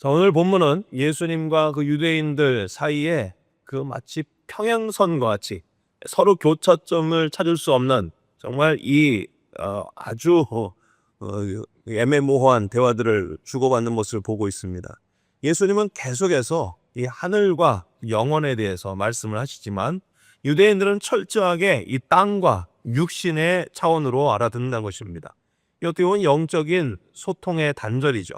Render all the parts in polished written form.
자, 오늘 본문은 예수님과 그 유대인들 사이에 그 마치 평행선과 같이 서로 교차점을 찾을 수 없는 정말 아주 애매모호한 대화들을 주고받는 모습을 보고 있습니다. 예수님은 계속해서 이 하늘과 영혼에 대해서 말씀을 하시지만 유대인들은 철저하게 이 땅과 육신의 차원으로 알아듣는다는 것입니다. 이 어떻게 보면 영적인 소통의 단절이죠.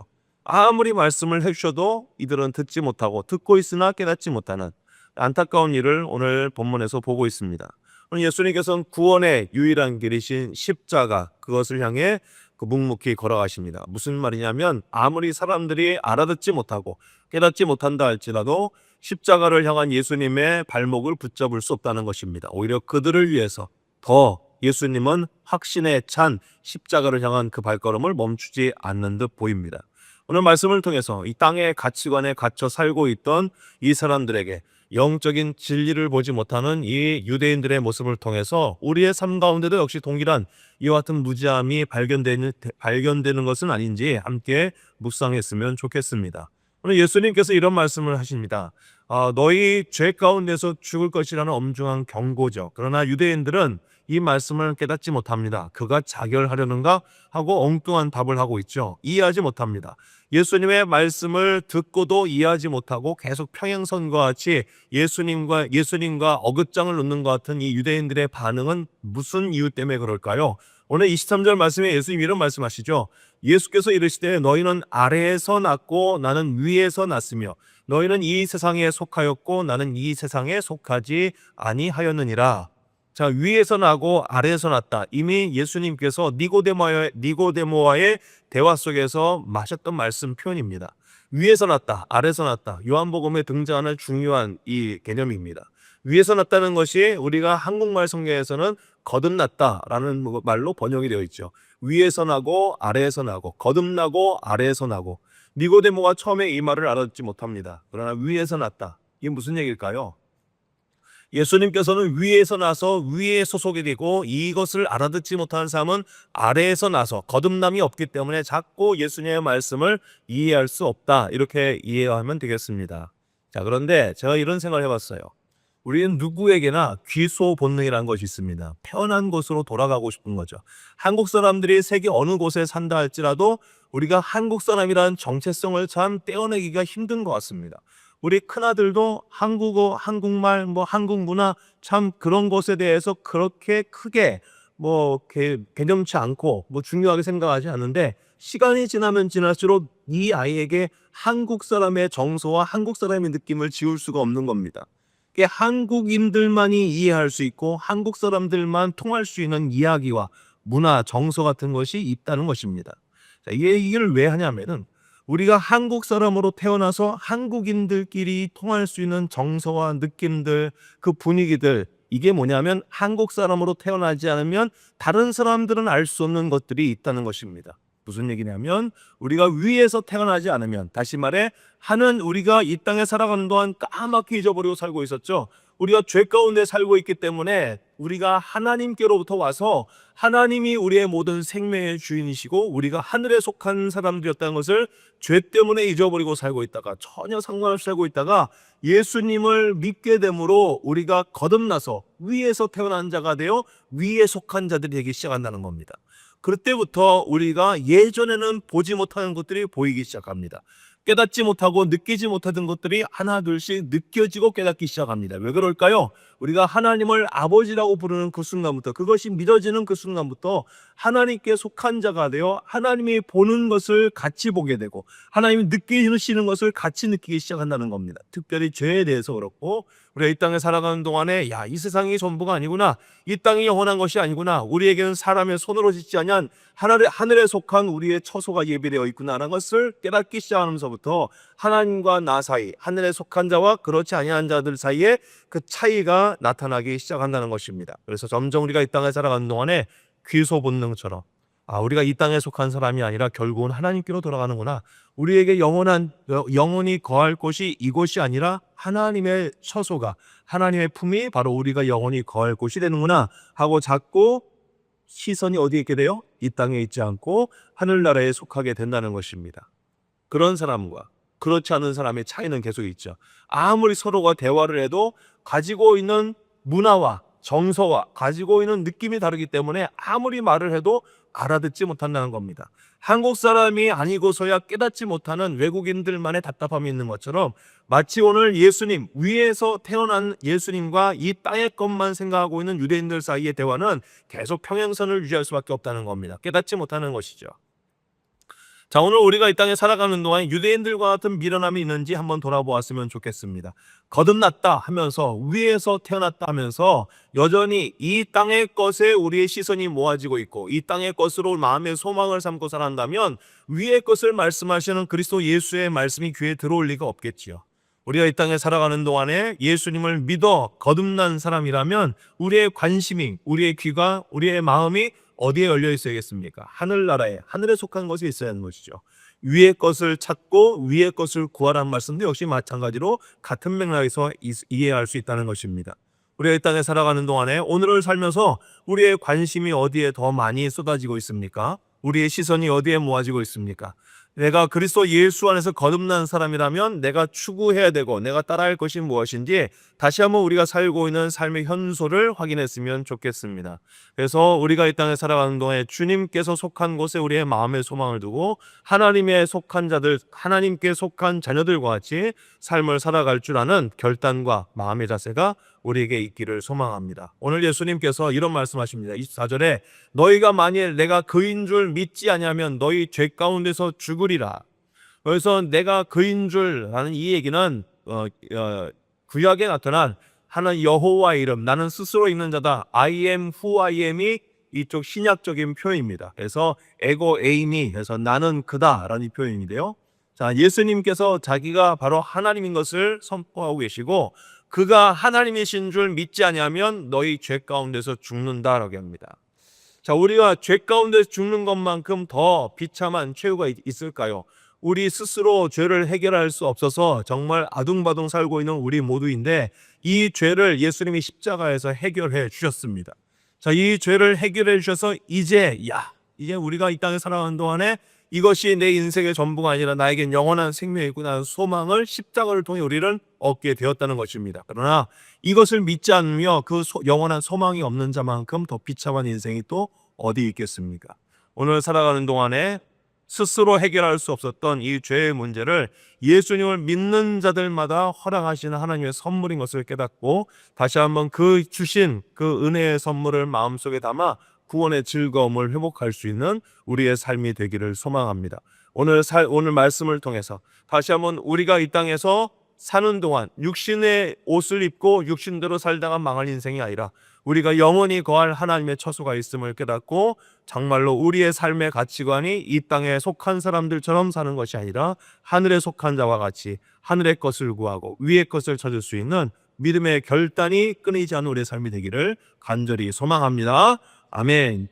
아무리 말씀을 해주셔도 이들은 듣지 못하고 듣고 있으나 깨닫지 못하는 안타까운 일을 오늘 본문에서 보고 있습니다. 오늘 예수님께서는 구원의 유일한 길이신 십자가, 그것을 향해 묵묵히 걸어가십니다. 무슨 말이냐면 아무리 사람들이 알아듣지 못하고 깨닫지 못한다 할지라도 십자가를 향한 예수님의 발목을 붙잡을 수 없다는 것입니다. 오히려 그들을 위해서 더 예수님은 확신에 찬 십자가를 향한 그 발걸음을 멈추지 않는 듯 보입니다. 오늘 말씀을 통해서 이 땅의 가치관에 갇혀 살고 있던 이 사람들에게 영적인 진리를 보지 못하는 이 유대인들의 모습을 통해서 우리의 삶 가운데도 역시 동일한 이와 같은 무지함이 발견되는 것은 아닌지 함께 묵상했으면 좋겠습니다. 오늘 예수님께서 이런 말씀을 하십니다. 너희 죄 가운데서 죽을 것이라는 엄중한 경고죠. 그러나 유대인들은 이 말씀을 깨닫지 못합니다. 그가 자결하려는가 하고 엉뚱한 답을 하고 있죠. 이해하지 못합니다. 예수님의 말씀을 듣고도 이해하지 못하고 계속 평행선과 같이 예수님과 어긋장을 놓는 것 같은 이 유대인들의 반응은 무슨 이유 때문에 그럴까요? 오늘 23절 말씀에 예수님 이런 말씀하시죠. 예수께서 이르시되 너희는 아래에서 났고 나는 위에서 났으며 너희는 이 세상에 속하였고 나는 이 세상에 속하지 아니하였느니라. 자, 위에서 나고 아래에서 났다. 이미 예수님께서 니고데모와의 대화 속에서 마셨던 말씀 표현입니다. 위에서 났다, 아래에서 났다. 요한복음에 등장하는 중요한 이 개념입니다. 위에서 났다는 것이 우리가 한국말 성경에서는 거듭났다라는 말로 번역이 되어 있죠. 위에서 나고 아래에서 나고 거듭나고 아래에서 나고. 니고데모가 처음에 이 말을 알아듣지 못합니다. 그러나 위에서 났다. 이게 무슨 얘기일까요? 예수님께서는 위에서 나서 위에 소속이 되고 이것을 알아듣지 못하는 사람은 아래에서 나서 거듭남이 없기 때문에 자꾸 예수님의 말씀을 이해할 수 없다. 이렇게 이해하면 되겠습니다. 자, 그런데 제가 이런 생각을 해봤어요. 우리는 누구에게나 귀소 본능이라는 것이 있습니다. 편한 곳으로 돌아가고 싶은 거죠. 한국 사람들이 세계 어느 곳에 산다 할지라도 우리가 한국 사람이라는 정체성을 참 떼어내기가 힘든 것 같습니다. 우리 큰아들도 한국어, 한국말, 한국 문화 참 그런 것에 대해서 그렇게 크게 개념치 않고 중요하게 생각하지 않는데 시간이 지나면 지날수록 이 아이에게 한국 사람의 정서와 한국 사람의 느낌을 지울 수가 없는 겁니다. 한국인들만이 이해할 수 있고 한국 사람들만 통할 수 있는 이야기와 문화, 정서 같은 것이 있다는 것입니다. 자, 이 얘기를 왜 하냐면은 우리가 한국 사람으로 태어나서 한국인들끼리 통할 수 있는 정서와 느낌들, 그 분위기들, 이게 뭐냐면 한국 사람으로 태어나지 않으면 다른 사람들은 알 수 없는 것들이 있다는 것입니다. 무슨 얘기냐면 우리가 위에서 태어나지 않으면, 다시 말해 우리가 이 땅에 살아가는 동안 까맣게 잊어버리고 살고 있었죠. 우리가 죄 가운데 살고 있기 때문에 우리가 하나님께로부터 와서 하나님이 우리의 모든 생명의 주인이시고 우리가 하늘에 속한 사람들이었다는 것을 죄 때문에 잊어버리고 살고 있다가 전혀 상관없이 살고 있다가 예수님을 믿게 됨으로 우리가 거듭나서 위에서 태어난 자가 되어 위에 속한 자들이 되기 시작한다는 겁니다. 그때부터 우리가 예전에는 보지 못하는 것들이 보이기 시작합니다. 깨닫지 못하고 느끼지 못하던 것들이 하나 둘씩 느껴지고 깨닫기 시작합니다. 왜 그럴까요? 우리가 하나님을 아버지라고 부르는 그 순간부터, 그것이 믿어지는 그 순간부터 하나님께 속한 자가 되어 하나님이 보는 것을 같이 보게 되고 하나님이 느끼시는 것을 같이 느끼기 시작한다는 겁니다. 특별히 죄에 대해서 그렇고 우리가 이 땅에 살아가는 동안에 이 세상이 전부가 아니구나, 이 땅이 영원한 것이 아니구나, 우리에게는 사람의 손으로 짓지 아니한 하늘에 속한 우리의 처소가 예비되어 있구나라는 것을 깨닫기 시작하면서부터 하나님과 나 사이, 하늘에 속한 자와 그렇지 아니한 자들 사이에 그 차이가 나타나기 시작한다는 것입니다. 그래서 점점 우리가 이 땅에 살아가는 동안에 귀소 본능처럼 우리가 이 땅에 속한 사람이 아니라 결국은 하나님께로 돌아가는구나, 우리에게 영원히 거할 곳이 이곳이 아니라 하나님의 처소가, 하나님의 품이 바로 우리가 영원히 거할 곳이 되는구나 하고 자꾸 시선이 어디에 있게 돼요? 이 땅에 있지 않고 하늘나라에 속하게 된다는 것입니다. 그런 사람과 그렇지 않은 사람의 차이는 계속 있죠. 아무리 서로가 대화를 해도 가지고 있는 문화와 정서와 가지고 있는 느낌이 다르기 때문에 아무리 말을 해도 알아듣지 못한다는 겁니다. 한국 사람이 아니고서야 깨닫지 못하는 외국인들만의 답답함이 있는 것처럼 마치 오늘 예수님, 위에서 태어난 예수님과 이 땅의 것만 생각하고 있는 유대인들 사이의 대화는 계속 평행선을 유지할 수밖에 없다는 겁니다. 깨닫지 못하는 것이죠. 자, 오늘 우리가 이 땅에 살아가는 동안 유대인들과 같은 미련함이 있는지 한번 돌아보았으면 좋겠습니다. 거듭났다 하면서 위에서 태어났다 하면서 여전히 이 땅의 것에 우리의 시선이 모아지고 있고 이 땅의 것으로 마음의 소망을 삼고 살아간다면 위의 것을 말씀하시는 그리스도 예수의 말씀이 귀에 들어올 리가 없겠지요. 우리가 이 땅에 살아가는 동안에 예수님을 믿어 거듭난 사람이라면 우리의 관심이, 우리의 귀가, 우리의 마음이 어디에 열려 있어야겠습니까? 하늘나라에, 하늘에 속한 것이 있어야 하는 것이죠. 위의 것을 찾고 위의 것을 구하라는 말씀도 역시 마찬가지로 같은 맥락에서 이해할 수 있다는 것입니다. 우리가 이 땅에 살아가는 동안에 오늘을 살면서 우리의 관심이 어디에 더 많이 쏟아지고 있습니까? 우리의 시선이 어디에 모아지고 있습니까? 내가 그리스도 예수 안에서 거듭난 사람이라면 내가 추구해야 되고 내가 따라할 것이 무엇인지 다시 한번 우리가 살고 있는 삶의 현소를 확인했으면 좋겠습니다. 그래서 우리가 이 땅에 살아가는 동안에 주님께서 속한 곳에 우리의 마음의 소망을 두고 하나님의 속한 자들, 하나님께 속한 자녀들과 같이 삶을 살아갈 줄 아는 결단과 마음의 자세가 우리에게 있기를 소망합니다. 오늘 예수님께서 이런 말씀하십니다. 24절에 너희가 만일 내가 그인 줄 믿지 아니하면 너희 죄 가운데서 죽으리라. 그래서 내가 그인 줄 하는 이 얘기는 구약에 나타난 하나님 여호와의 이름, 나는 스스로 있는 자다. I am who I am이 이쪽 신약적인 표현입니다. 그래서 에고 에이미 해서 나는 그다라는 표현인데요. 자, 예수님께서 자기가 바로 하나님인 것을 선포하고 계시고 그가 하나님이신 줄 믿지 아니하면 너희 죄 가운데서 죽는다라고 합니다. 자, 우리가 죄 가운데서 죽는 것만큼 더 비참한 최후가 있을까요? 우리 스스로 죄를 해결할 수 없어서 정말 아둥바둥 살고 있는 우리 모두인데 이 죄를 예수님이 십자가에서 해결해 주셨습니다. 자, 이 죄를 해결해 주셔서 이제 우리가 이 땅에 살아가는 동안에 이것이 내 인생의 전부가 아니라 나에겐 영원한 생명이 있고 나는 소망을 십자가를 통해 우리는 얻게 되었다는 것입니다. 그러나 이것을 믿지 않으며 그 영원한 소망이 없는 자만큼 더 비참한 인생이 또 어디 있겠습니까? 오늘 살아가는 동안에 스스로 해결할 수 없었던 이 죄의 문제를 예수님을 믿는 자들마다 허락하시는 하나님의 선물인 것을 깨닫고 다시 한번 그 주신 그 은혜의 선물을 마음속에 담아 구원의 즐거움을 회복할 수 있는 우리의 삶이 되기를 소망합니다. 오늘 말씀을 통해서 다시 한번 우리가 이 땅에서 사는 동안 육신의 옷을 입고 육신대로 살다가 망할 인생이 아니라 우리가 영원히 거할 하나님의 처소가 있음을 깨닫고 정말로 우리의 삶의 가치관이 이 땅에 속한 사람들처럼 사는 것이 아니라 하늘에 속한 자와 같이 하늘의 것을 구하고 위의 것을 찾을 수 있는 믿음의 결단이 끊이지 않는 우리의 삶이 되기를 간절히 소망합니다. 아멘.